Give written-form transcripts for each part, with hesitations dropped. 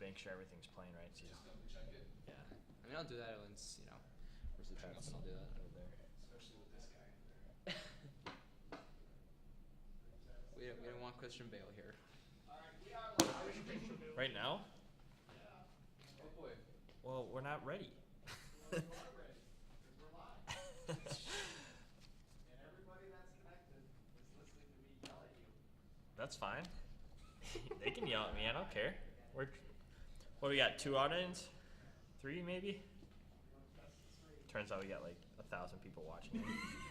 make sure everything's playing right. So Just double check it. yeah. I mean, I'll do that once, you know, where's the bets, and I'll do that. Over there. Especially with this guy in there. We don't want Christian Bale here. Right now? Oh boy. Well, we're not ready. Well, you are ready, because we're live. And everybody that's connected is listening to me yell at you. That's fine. They can yell at me. I don't care. What do we got? 2 audience? 3 maybe? Turns out we got like 1,000 people watching.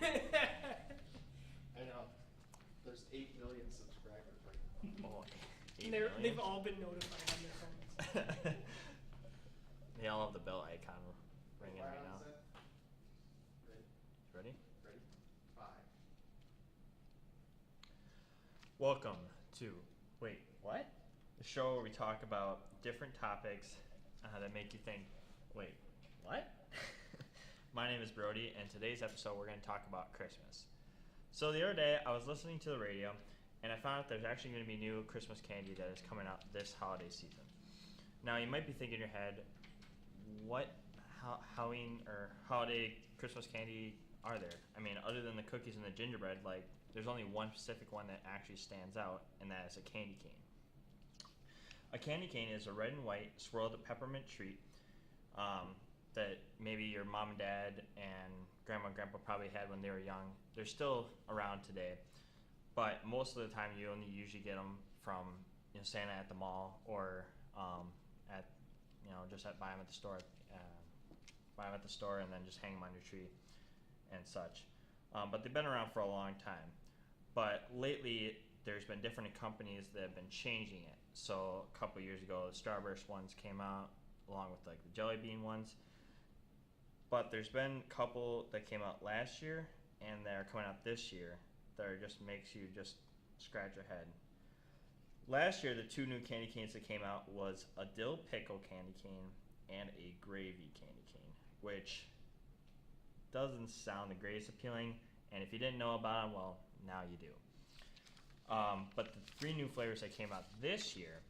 I know. There's 8 million subscribers right now. Oh, 8 They've million? all been notified on their phones. They all have the bell icon ringing right now. Ready? Ready? Ready? 5. Welcome to wait, what? The show where we talk about different topics that make you think, wait, what? My name is Brody, and today's episode we're going to talk about Christmas. So the other day I was listening to the radio, and I found out there's actually going to be new Christmas candy that is coming out this holiday season. Now you might be thinking in your head, what Halloween or holiday Christmas candy are there? I mean, other than the cookies and the gingerbread, like there's only one specific one that actually stands out, and that is a candy cane. A candy cane is a red and white swirled peppermint treat that maybe your mom and dad and grandma and grandpa probably had when they were young. They're still around today, but most of the time you only usually get them from Santa at the mall or at just buy them at the store, and then just hang them on your tree and such. But they've been around for a long time. But lately, there's been different companies that have been changing it. So a couple years ago, the Starburst ones came out along with like the Jelly Bean ones. But there's been a couple that came out last year and that are coming out this year that are just makes you just scratch your head. Last year, the 2 new candy canes that came out was a dill pickle candy cane and a gravy candy cane, which doesn't sound the greatest appealing. And if you didn't know about them, well, now you do. But the 3 new flavors that came out this year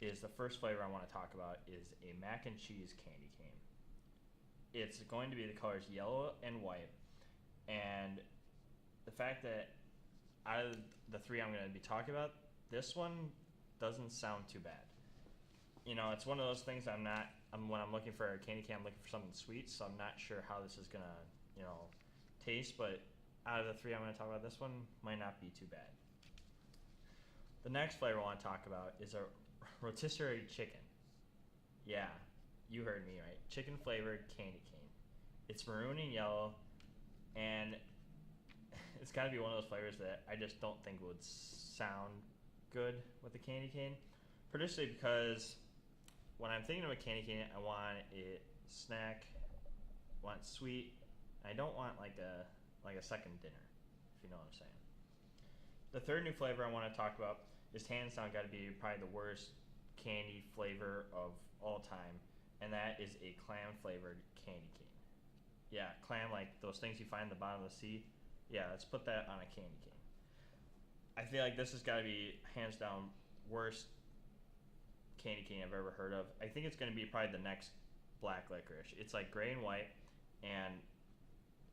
is the first flavor I want to talk about is a mac and cheese candy cane. It's going to be the colors yellow and white, and the fact that out of the 3 I'm going to be talking about, this one doesn't sound too bad. It's one of those things when I'm looking for a candy cane, I'm looking for something sweet, so I'm not sure how this is going to, taste, but out of the 3 I'm going to talk about, this one might not be too bad. The next flavor I want to talk about is a rotisserie chicken. Yeah, you heard me right. Chicken flavored candy cane. It's maroon and yellow, and it's got to be one of those flavors that I just don't think would sound good with a candy cane, particularly because when I'm thinking of a candy cane, I want it snack, I want it sweet. I don't want like a second dinner, if you know what I'm saying. The third new flavor I want to talk about is hands down got to be probably the worst candy flavor of all time, and that is a clam flavored candy cane. Yeah, clam, like those things you find in the bottom of the sea. Yeah, let's put that on a candy cane. I feel like this has got to be hands down worst candy cane I've ever heard of. I think it's going to be probably the next black licorice. It's like gray and white, and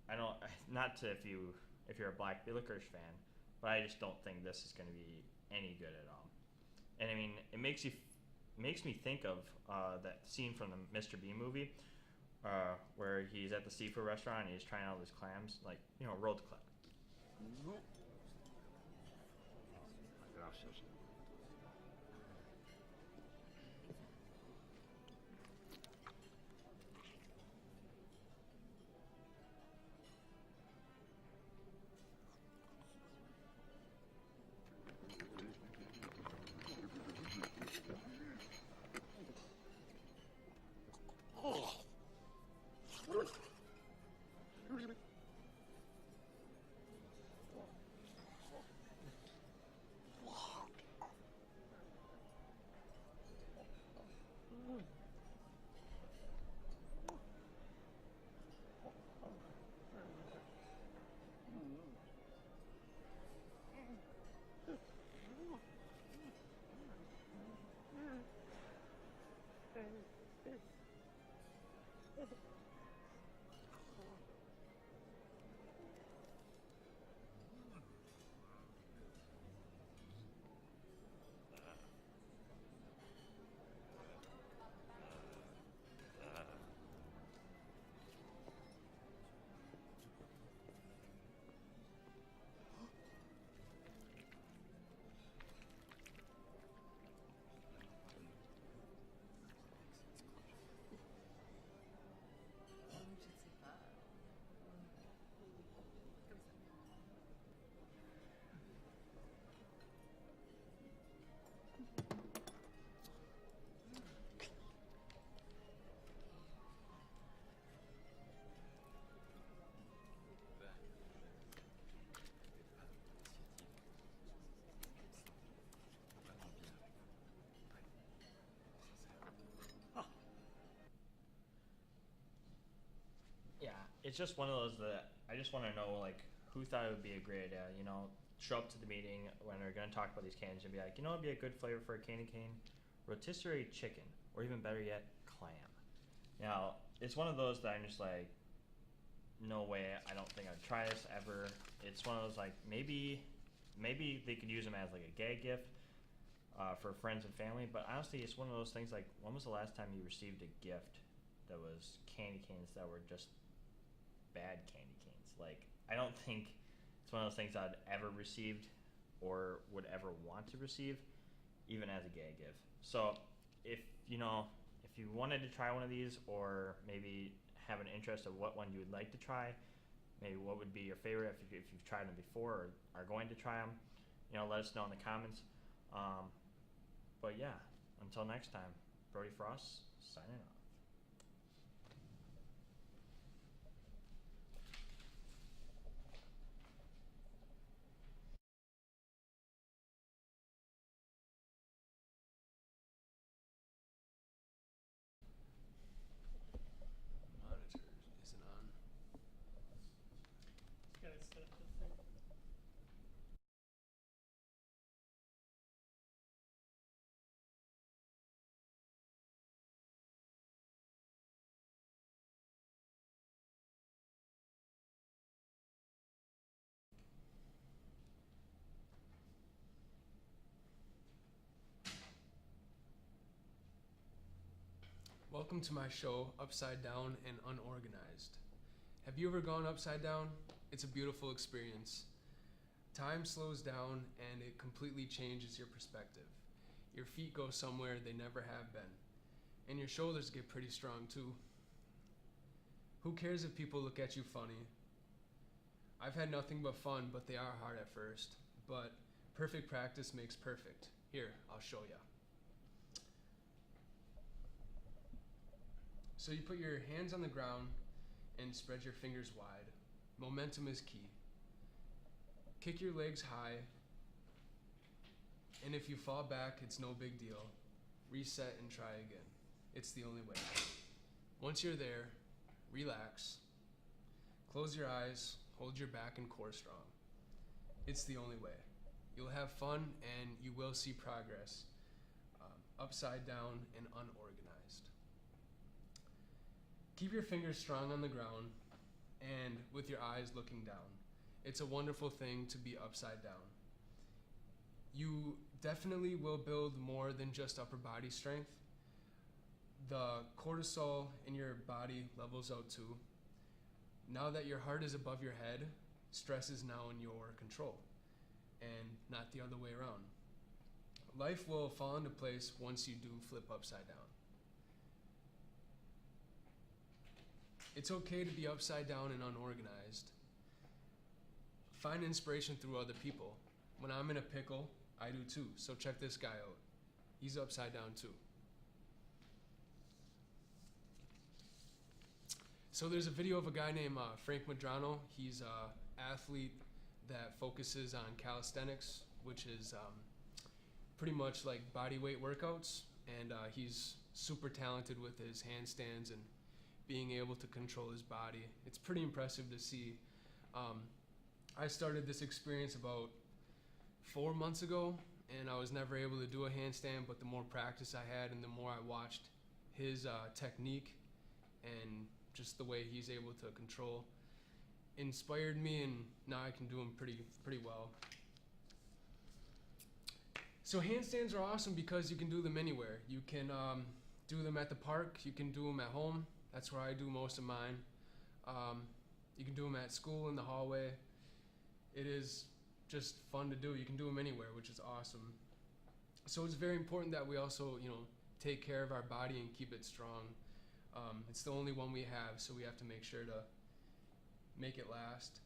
I don't if you're a black licorice fan, but I just don't think this is going to be any good at all. And I mean, it makes me think of that scene from the Mr. Bean movie where he's at the seafood restaurant and he's trying out his clams, like rolled clams. Gracias. Yeah, it's just one of those that I just want to know, like, who thought it would be a great idea, you know, show up to the meeting when they're going to talk about these cans and be like, you know, it'd be a good flavor for a candy cane, rotisserie chicken, or even better yet, clam. Now, it's one of those that I'm just like, no way, I don't think I'd try this ever. It's one of those, like, maybe they could use them as like a gag gift for friends and family, but honestly, it's one of those things like, when was the last time you received a gift that was candy canes that were just bad candy canes? Like, I don't think it's one of those things I'd ever received or would ever want to receive, even as a gag gift. So if you know, if you wanted to try one of these, or maybe have an interest of what one you would like to try, maybe what would be your favorite if you've tried them before or are going to try them, you know, let us know in the comments. But yeah, until next time, Brody Frost signing off. Monitor isn't on. Gotta set the thing. Welcome to my show, Upside Down and Unorganized. Have you ever gone upside down? It's a beautiful experience. Time slows down and it completely changes your perspective. Your feet go somewhere they never have been, and your shoulders get pretty strong too. Who cares if people look at you funny? I've had nothing but fun, but they are hard at first. But perfect practice makes perfect. Here, I'll show ya. So you put your hands on the ground and spread your fingers wide. Momentum is key. Kick your legs high, and if you fall back, it's no big deal. Reset and try again. It's the only way. Once you're there, relax. Close your eyes, hold your back and core strong. It's the only way. You'll have fun and you will see progress. Upside down and unorganized. Keep your fingers strong on the ground and with your eyes looking down. It's a wonderful thing to be upside down. You definitely will build more than just upper body strength. The cortisol in your body levels out too. Now that your heart is above your head, stress is now in your control and not the other way around. Life will fall into place once you do flip upside down. It's okay to be upside down and unorganized. Find inspiration through other people. When I'm in a pickle, I do too. So check this guy out. He's upside down too. So there's a video of a guy named Frank Madrano. He's an athlete that focuses on calisthenics, which is pretty much like body weight workouts. And he's super talented with his handstands and being able to control his body. It's pretty impressive to see. I started this experience about 4 months ago, and I was never able to do a handstand, but the more practice I had and the more I watched his technique and just the way he's able to control inspired me, and now I can do them pretty well. So handstands are awesome because you can do them anywhere. You can do them at the park, you can do them at home. That's where I do most of mine. You can do them at school in the hallway. It is just fun to do. You can do them anywhere, which is awesome. So it's very important that we also, take care of our body and keep it strong. It's the only one we have, so we have to make sure to make it last.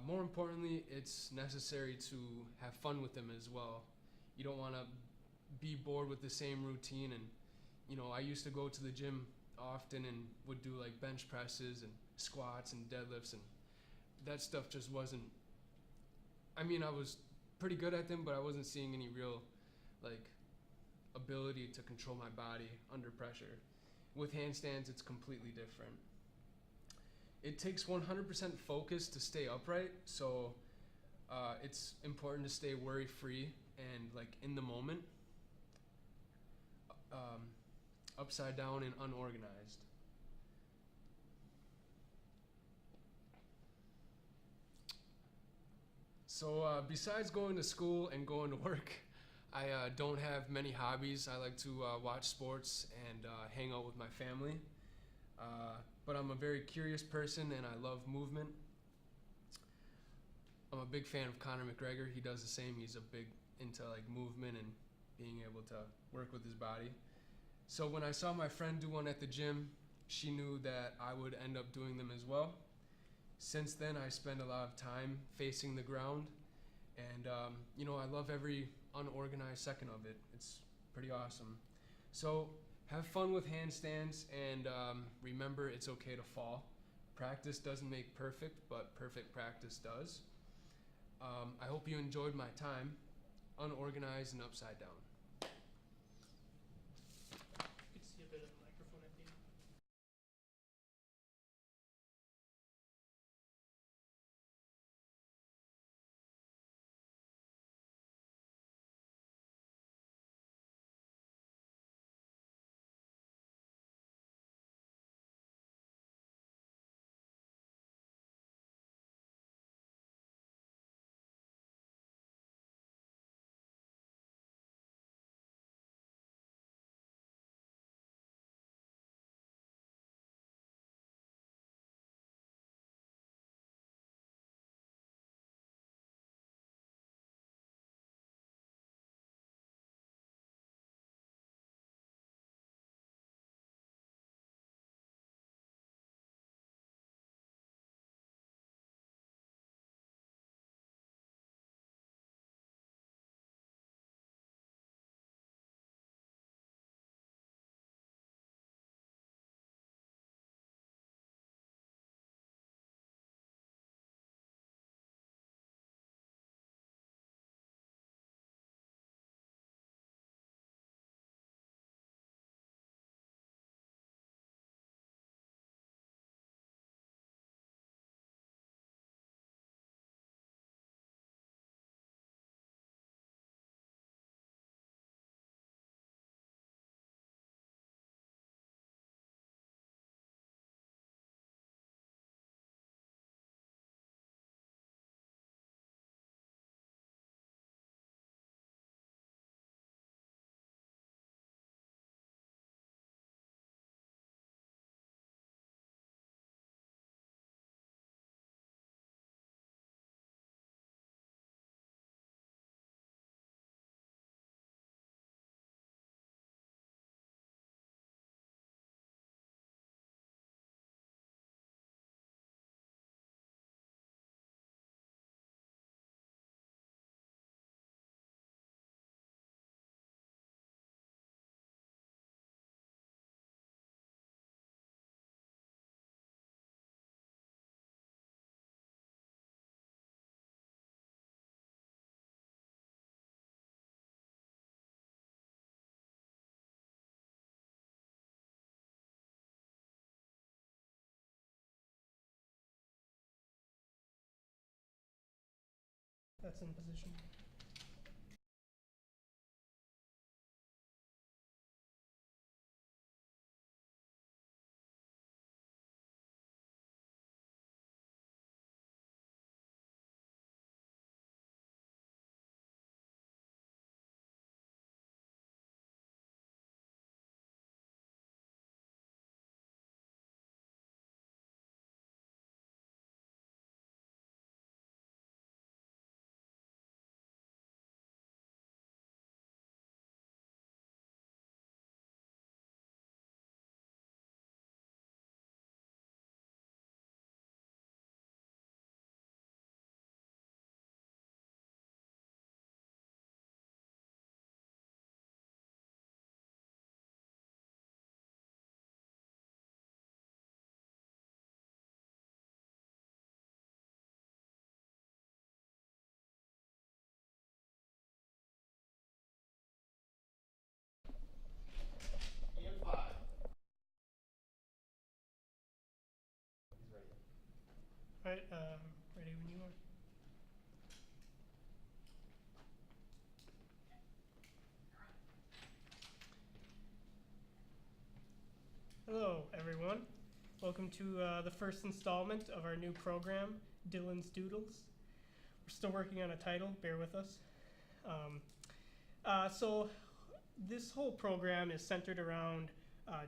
More importantly, it's necessary to have fun with them as well. You don't want to be bored with the same routine. And I used to go to the gym often and would do like bench presses and squats and deadlifts, and that stuff just wasn't, I was pretty good at them, but I wasn't seeing any real ability to control my body under pressure. With handstands, it's completely different. It takes 100% focus to stay upright, so it's important to stay worry-free and in the moment, upside down and unorganized. So besides going to school and going to work, I don't have many hobbies. I like to watch sports and hang out with my family. But I'm a very curious person and I love movement. I'm a big fan of Conor McGregor. He does the same. He's a big into movement and being able to work with his body. So when I saw my friend do one at the gym, she knew that I would end up doing them as well. Since then, I spend a lot of time facing the ground, and I love every unorganized second of it. It's pretty awesome. So have fun with handstands, and remember, it's okay to fall. Practice doesn't make perfect, but perfect practice does. I hope you enjoyed my time, unorganized and upside down. You can see a bit of the microphone at the end. That's in position. Alright, ready when you are. Hello, everyone. Welcome to the first installment of our new program, Dylan's Doodles. We're still working on a title, bear with us. So this whole program is centered around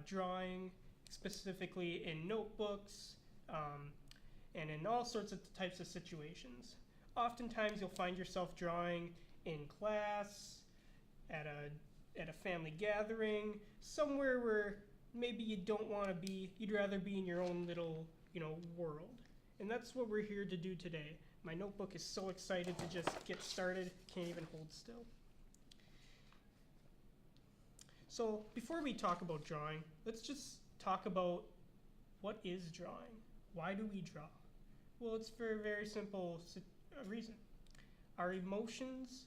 drawing, specifically in notebooks, and in all sorts of types of situations. Oftentimes you'll find yourself drawing in class, at a family gathering, somewhere where maybe you don't want to be, you'd rather be in your own little, world. And that's what we're here to do today. My notebook is so excited to just get started, can't even hold still. So before we talk about drawing, let's just talk about what is drawing. Why do we draw? Well, it's for a very simple reason. Our emotions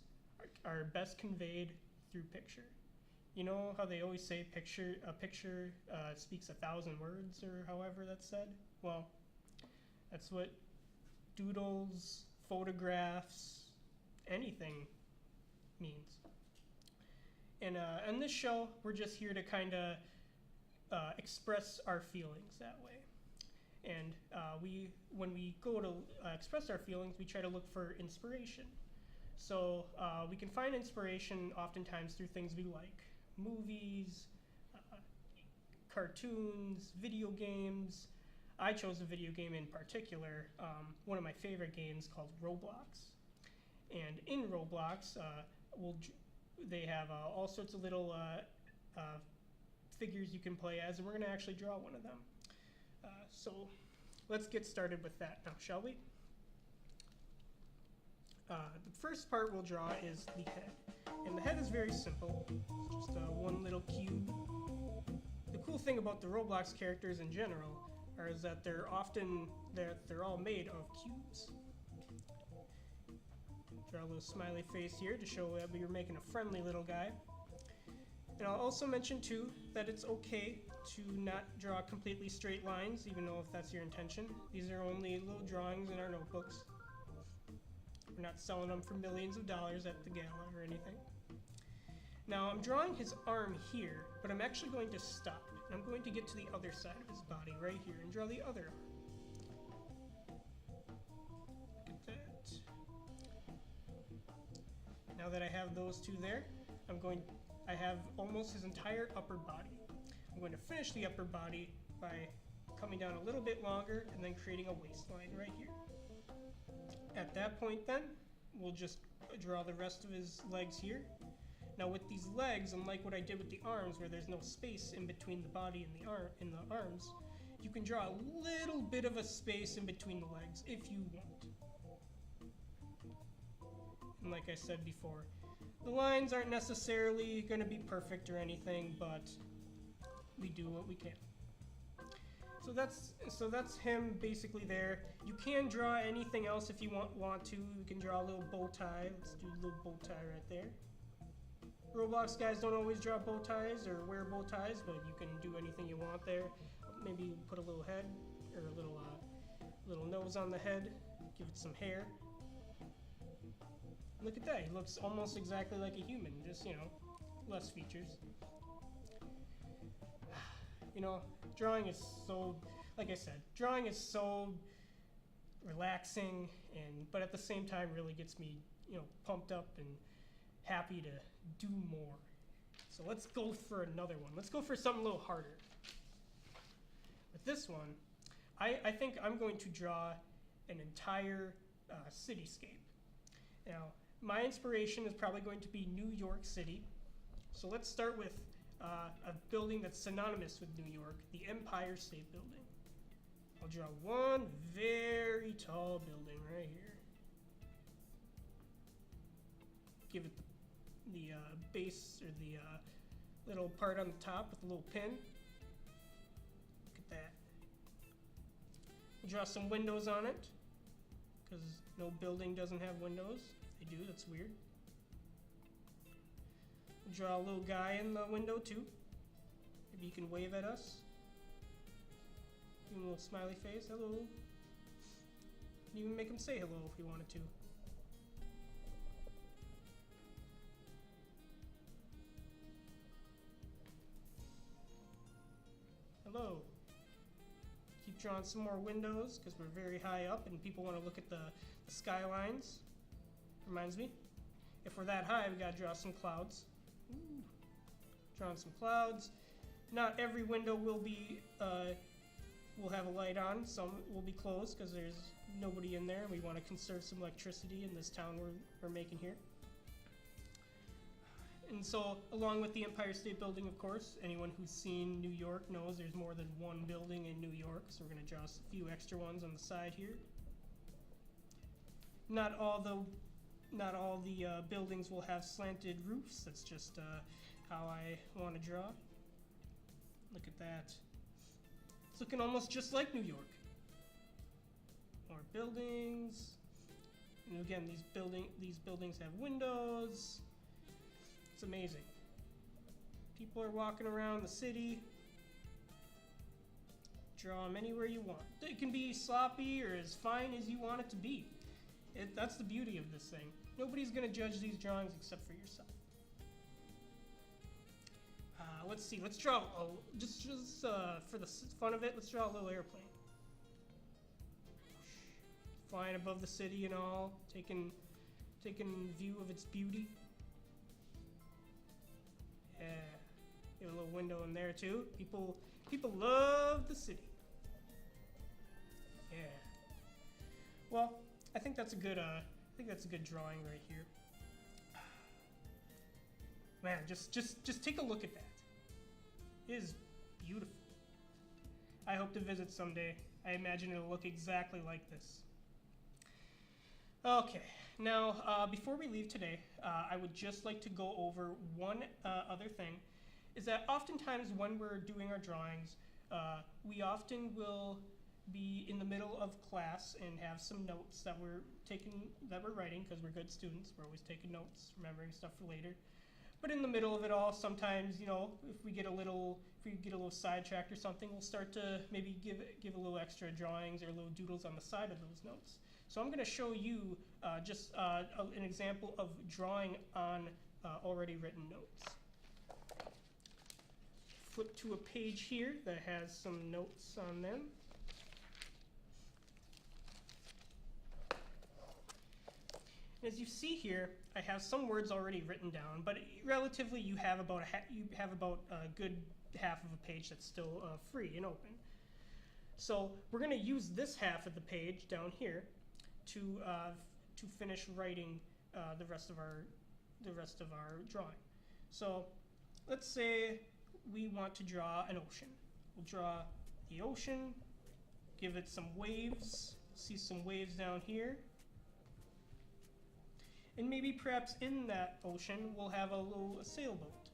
are best conveyed through picture. You know how they always say a picture speaks 1,000 words, or however that's said? Well, that's what doodles, photographs, anything means. And on this show, we're just here to kind of express our feelings that way. And when we go to express our feelings, we try to look for inspiration. So we can find inspiration oftentimes through things we like. Movies, cartoons, video games. I chose a video game in particular, one of my favorite games called Roblox. And in Roblox, they have all sorts of little figures you can play as, and we're going to actually draw one of them. So let's get started with that now, shall we? The first part we'll draw is the head. And the head is very simple. It's just one little cube. The cool thing about the Roblox characters in general is that they're all made of cubes. Draw a little smiley face here to show that we were making a friendly little guy. And I'll also mention too that it's okay to not draw completely straight lines, even though if that's your intention. These are only little drawings in our notebooks. We're not selling them for millions of dollars at the gala or anything. Now I'm drawing his arm here, but I'm actually going to stop. And I'm going to get to the other side of his body right here and draw the other arm. Look at that. Now that I have those two there, I have almost his entire upper body. I'm going to finish the upper body by coming down a little bit longer and then creating a waistline right here. At that point then, we'll just draw the rest of his legs here. Now with these legs, unlike what I did with the arms where there's no space in between the body and the arms, you can draw a little bit of a space in between the legs if you want. And like I said before, the lines aren't necessarily going to be perfect or anything, but we do what we can. So that's him basically there. You can draw anything else if you want to. You can draw a little bow tie. Let's do a little bow tie right there. Roblox guys don't always draw bow ties or wear bow ties, but you can do anything you want there. Maybe put a little head or a little nose on the head. Give it some hair. Look at that. He looks almost exactly like a human, just, less features. Drawing is so, like I said, drawing is so relaxing, but at the same time really gets me, pumped up and happy to do more. So let's go for another one. Let's go for something a little harder. With this one, I think I'm going to draw an entire cityscape. Now, my inspiration is probably going to be New York City. So let's start with a building that's synonymous with New York, the Empire State Building. I'll draw one very tall building right here. Give it the base, or the little part on the top with a little pin. Look at that. We'll draw some windows on it, because no building doesn't have windows. They do, that's weird. Draw a little guy in the window too. Maybe you can wave at us. Give him a little smiley face. Hello. can even make him say hello if we wanted to. Hello. Keep drawing some more windows because we're very high up and people want to look at the skylines. Reminds me, if we're that high, we gotta draw some clouds. Ooh. Drawing some clouds. Not every window will be will have a light on. Some will be closed because there's nobody in there. We want to conserve some electricity in this town we're making here. And so, along with the Empire State Building, of course, anyone who's seen New York knows there's more than one building in New York, so we're going to draw a few extra ones on the side here. Not all the buildings will have slanted roofs. That's just how I want to draw. Look at that. It's looking almost just like New York. More buildings. And again, these buildings have windows. It's amazing. People are walking around the city. Draw them anywhere you want. It can be sloppy or as fine as you want it to be. That's the beauty of this thing. Nobody's going to judge these drawings except for yourself. Let's see. Let's draw just for the fun of it. Let's draw a little airplane, flying above the city and all, taking view of its beauty. Yeah, get a little window in there too. People love the city. Yeah. Well, I think that's a good drawing right here. Man, just take a look at that. It is beautiful. I hope to visit someday. I imagine it'll look exactly like this. Okay, now before we leave today, I would just like to go over one other thing, is that oftentimes when we're doing our drawings, we often will be in the middle of class and have some notes that we're writing because we're good students. We're always taking notes, remembering stuff for later. But in the middle of it all, sometimes, you know, if we get a little sidetracked or something, we'll start to maybe give a little extra drawings or little doodles on the side of those notes. So I'm going to show you just an example of drawing on already written notes. Flip to a page here that has some notes on them. As you see here, I have some words already written down, but relatively you have about a good half of a page that's still free and open. So we're going to use this half of the page down here to finish writing the rest of our drawing. So let's say we want to draw an ocean. We'll draw the ocean, give it some waves. See some waves down here. And maybe perhaps in that ocean we'll have a sailboat.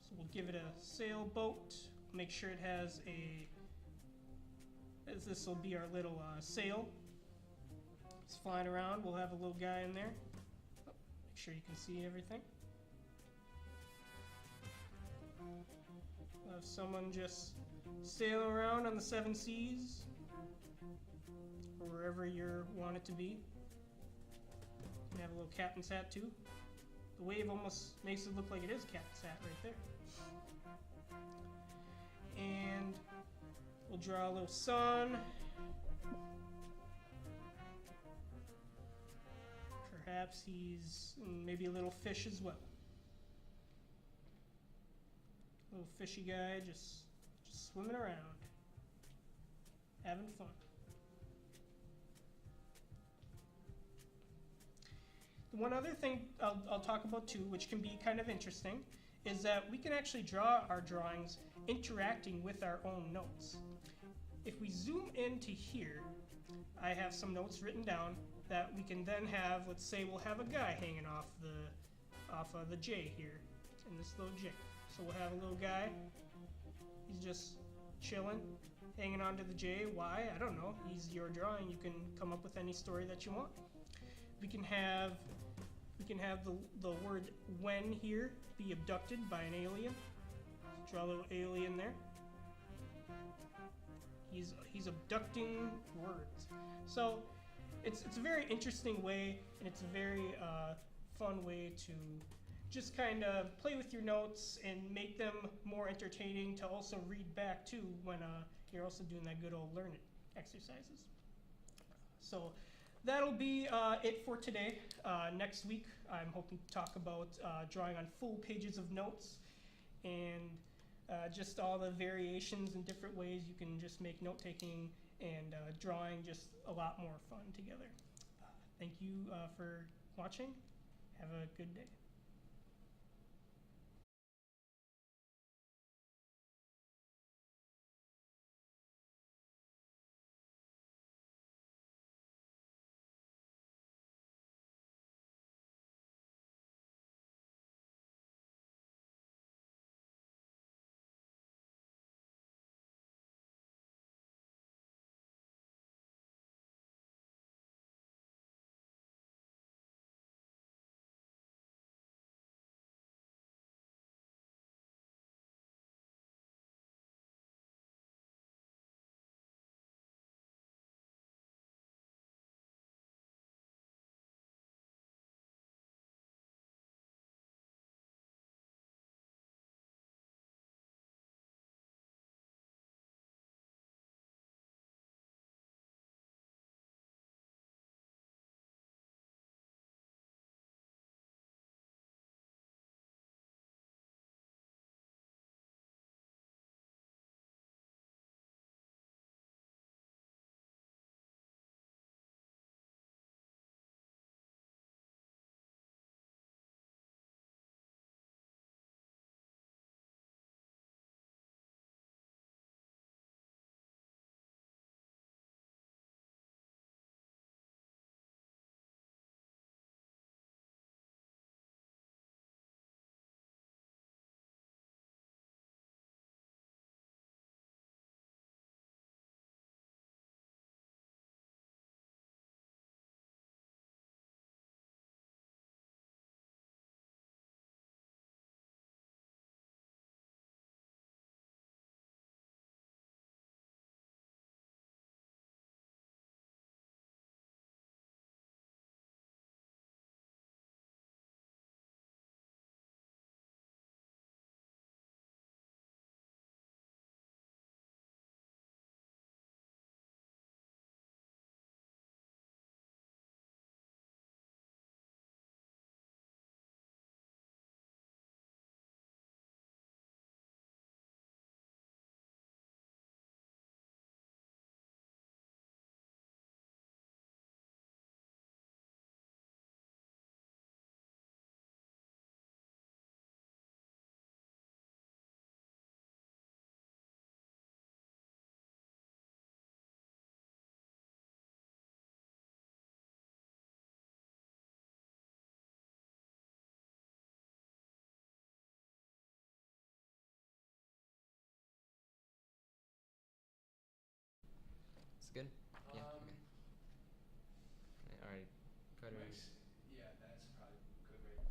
So we'll give it a sailboat. Make sure it has as this will be our little sail. It's flying around. We'll have a little guy in there. Oh, make sure you can see everything. We'll have someone just sailing around on the 7 seas, or wherever you want it to be. You can have a little captain's hat too. The wave almost makes it look like it is a captain's hat right there. And we'll draw a little sun. Perhaps he's maybe a little fish as well. Little fishy guy just swimming around, having fun. One other thing I'll talk about too, which can be kind of interesting, is that we can actually draw our drawings interacting with our own notes. If we zoom into here, I have some notes written down that we can then have. Let's say we'll have a guy hanging off of the J here, in this little J. So we'll have a little guy. He's just chilling, hanging onto the J. Why? I don't know. He's your drawing. You can come up with any story that you want. We can have the word when here be abducted by an alien. Draw a little alien there. He's abducting words. So it's a very interesting way, and it's a very fun way to just kind of play with your notes and make them more entertaining to also read back too when you're also doing that good old learning exercises. So that'll be it for today. Next week, I'm hoping to talk about drawing on full pages of notes and just all the variations and different ways you can just make note-taking and drawing just a lot more fun together. Thank you for watching. Have a good day. It's good. Yeah. Um, Okay. All right. Cutter. Mike's, yeah, that's probably good right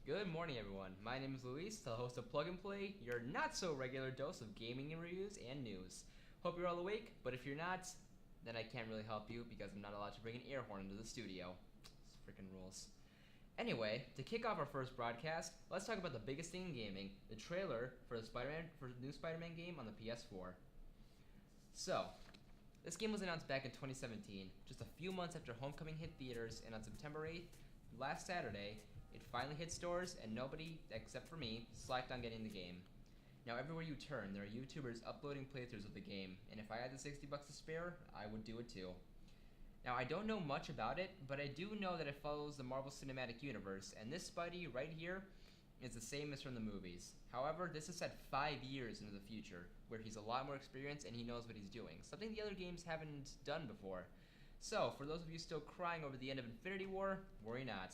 there. Good morning, everyone. My name is Luis, the host of Plug and Play, your not so regular dose of gaming and reviews and news. Hope you're all awake, but if you're not, then I can't really help you because I'm not allowed to bring an air horn into the studio. It's freaking rules. Anyway, to kick off our first broadcast, let's talk about the biggest thing in gaming: the trailer for the new Spider-Man game on the PS4. So, this game was announced back in 2017, just a few months after Homecoming hit theaters, and on September 8th, last Saturday, it finally hit stores, and nobody, except for me, slacked on getting the game. Now, everywhere you turn, there are YouTubers uploading playthroughs of the game, and if I had the $60 to spare, I would do it too. Now, I don't know much about it, but I do know that it follows the Marvel Cinematic Universe, and this Spidey right here is the same as from the movies. However, this is set 5 years into the future, where he's a lot more experienced and he knows what he's doing, something the other games haven't done before. So, for those of you still crying over the end of Infinity War, worry not.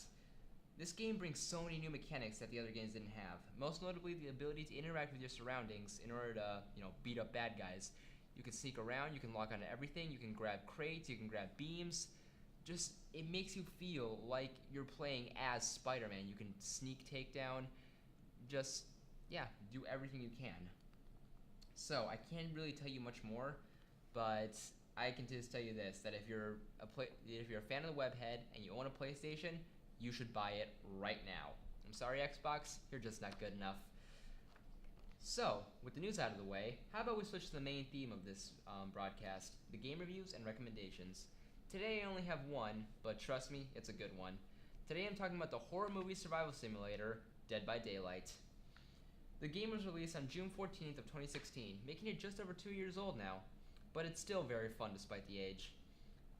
This game brings so many new mechanics that the other games didn't have, most notably the ability to interact with your surroundings in order to, beat up bad guys. You can sneak around, you can lock onto everything, you can grab crates, you can grab beams. Just, it makes you feel like you're playing as Spider-Man. You can sneak takedown, just, yeah, do everything you can. So, I can't really tell you much more, but I can just tell you this, that if you're a fan of the webhead and you own a PlayStation, you should buy it right now. I'm sorry, Xbox, you're just not good enough. So, with the news out of the way, how about we switch to the main theme of this broadcast, the game reviews and recommendations. Today I only have one, but trust me, it's a good one. Today I'm talking about the horror movie survival simulator, Dead by Daylight. The game was released on June 14th of 2016, making it just over 2 years old now, but it's still very fun despite the age.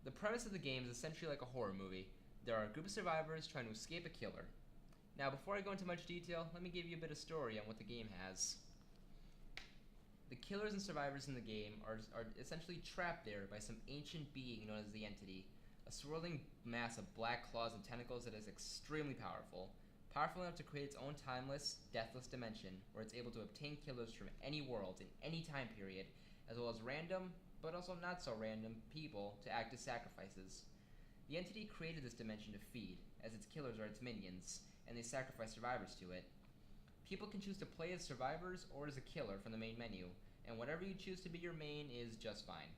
The premise of the game is essentially like a horror movie. There are a group of survivors trying to escape a killer. Now, before I go into much detail, let me give you a bit of story on what the game has. The killers and survivors in the game are essentially trapped there by some ancient being known as the Entity, a swirling mass of black claws and tentacles that is extremely powerful, powerful enough to create its own timeless, deathless dimension where it's able to obtain killers from any world in any time period, as well as random, but also not so random, people to act as sacrifices. The Entity created this dimension to feed, as its killers are its minions, and they sacrifice survivors to it. People can choose to play as survivors or as a killer from the main menu, and whatever you choose to be your main is just fine.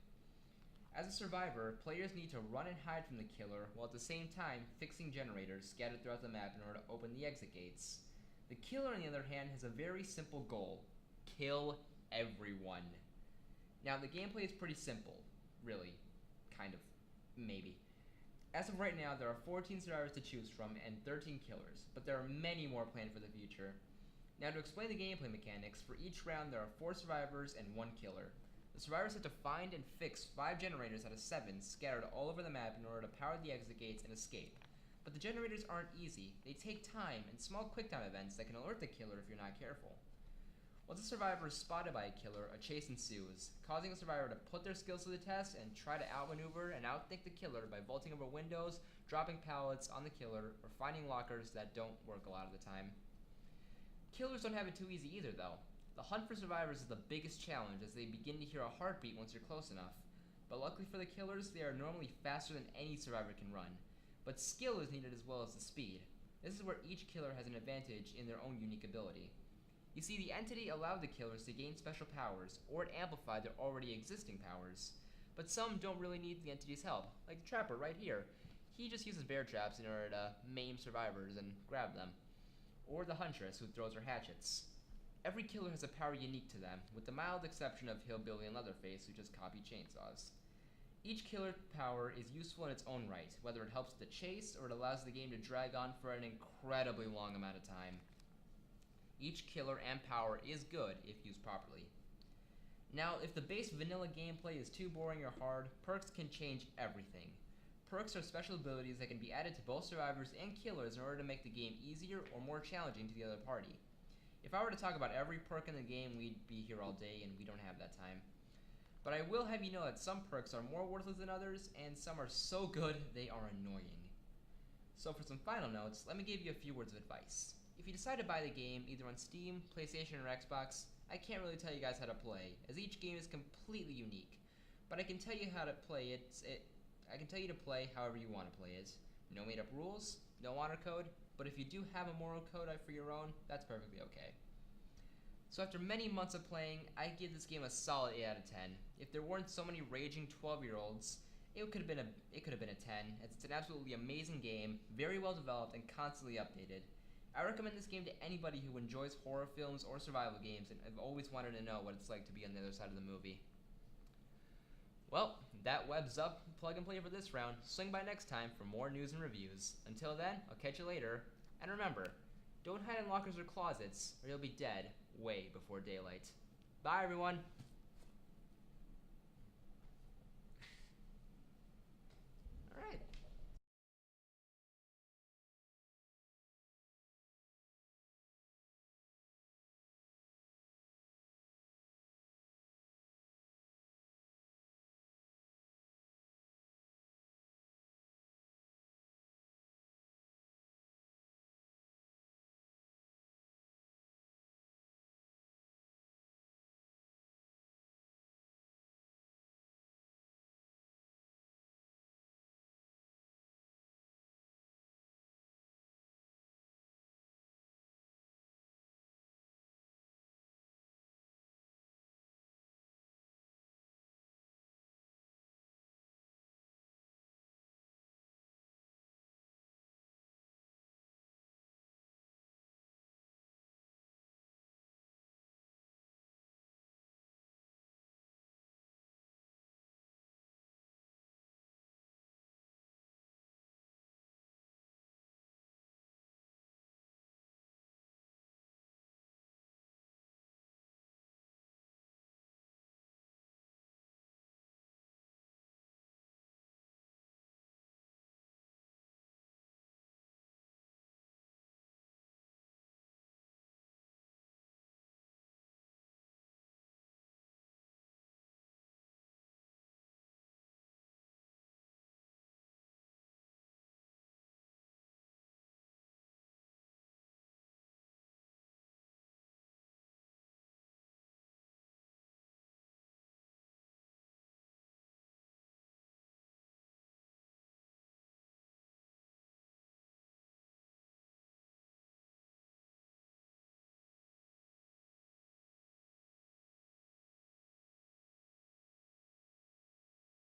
As a survivor, players need to run and hide from the killer while at the same time fixing generators scattered throughout the map in order to open the exit gates. The killer, on the other hand, has a very simple goal: kill everyone. Now, the gameplay is pretty simple, really, kind of, maybe. As of right now, there are 14 survivors to choose from and 13 killers, but there are many more planned for the future. Now, to explain the gameplay mechanics, for each round there are 4 survivors and 1 killer. The survivors have to find and fix 5 generators out of 7 scattered all over the map in order to power the exit gates and escape. But the generators aren't easy. They take time and small quicktime events that can alert the killer if you're not careful. Once a survivor is spotted by a killer, a chase ensues, causing the survivor to put their skills to the test and try to outmaneuver and outthink the killer by vaulting over windows, dropping pallets on the killer, or finding lockers that don't work a lot of the time. Killers don't have it too easy either, though. The hunt for survivors is the biggest challenge as they begin to hear a heartbeat once you're close enough. But luckily for the killers, they are normally faster than any survivor can run. But skill is needed as well as the speed. This is where each killer has an advantage in their own unique ability. You see, the Entity allowed the killers to gain special powers, or to amplify their already existing powers. But some don't really need the Entity's help, like the Trapper right here. He just uses bear traps in order to maim survivors and grab them. Or the Huntress, who throws her hatchets. Every killer has a power unique to them, with the mild exception of Hillbilly and Leatherface, who just copy chainsaws. Each killer power is useful in its own right, whether it helps the chase or it allows the game to drag on for an incredibly long amount of time. Each killer and power is good if used properly. Now, if the base vanilla gameplay is too boring or hard, perks can change everything. Perks are special abilities that can be added to both survivors and killers in order to make the game easier or more challenging to the other party. If I were to talk about every perk in the game, we'd be here all day, and we don't have that time. But I will have you know that some perks are more worthless than others, and some are so good they are annoying. So for some final notes, let me give you a few words of advice. If you decide to buy the game, either on Steam, PlayStation, or Xbox, I can't really tell you guys how to play, as each game is completely unique. But I can tell you how to play it. I can tell you to play however you want to play it. No made-up rules, no honor code, but if you do have a moral code for your own, that's perfectly okay. So after many months of playing, I give this game a solid 8 out of 10. If there weren't so many raging 12-year-olds, it could have been a 10, as it's an absolutely amazing game, very well developed and constantly updated. I recommend this game to anybody who enjoys horror films or survival games and have always wanted to know what it's like to be on the other side of the movie. Well, that webs up Plug and Play for this round. Swing by next time for more news and reviews. Until then, I'll catch you later. And remember, don't hide in lockers or closets, or you'll be dead way before daylight. Bye, everyone!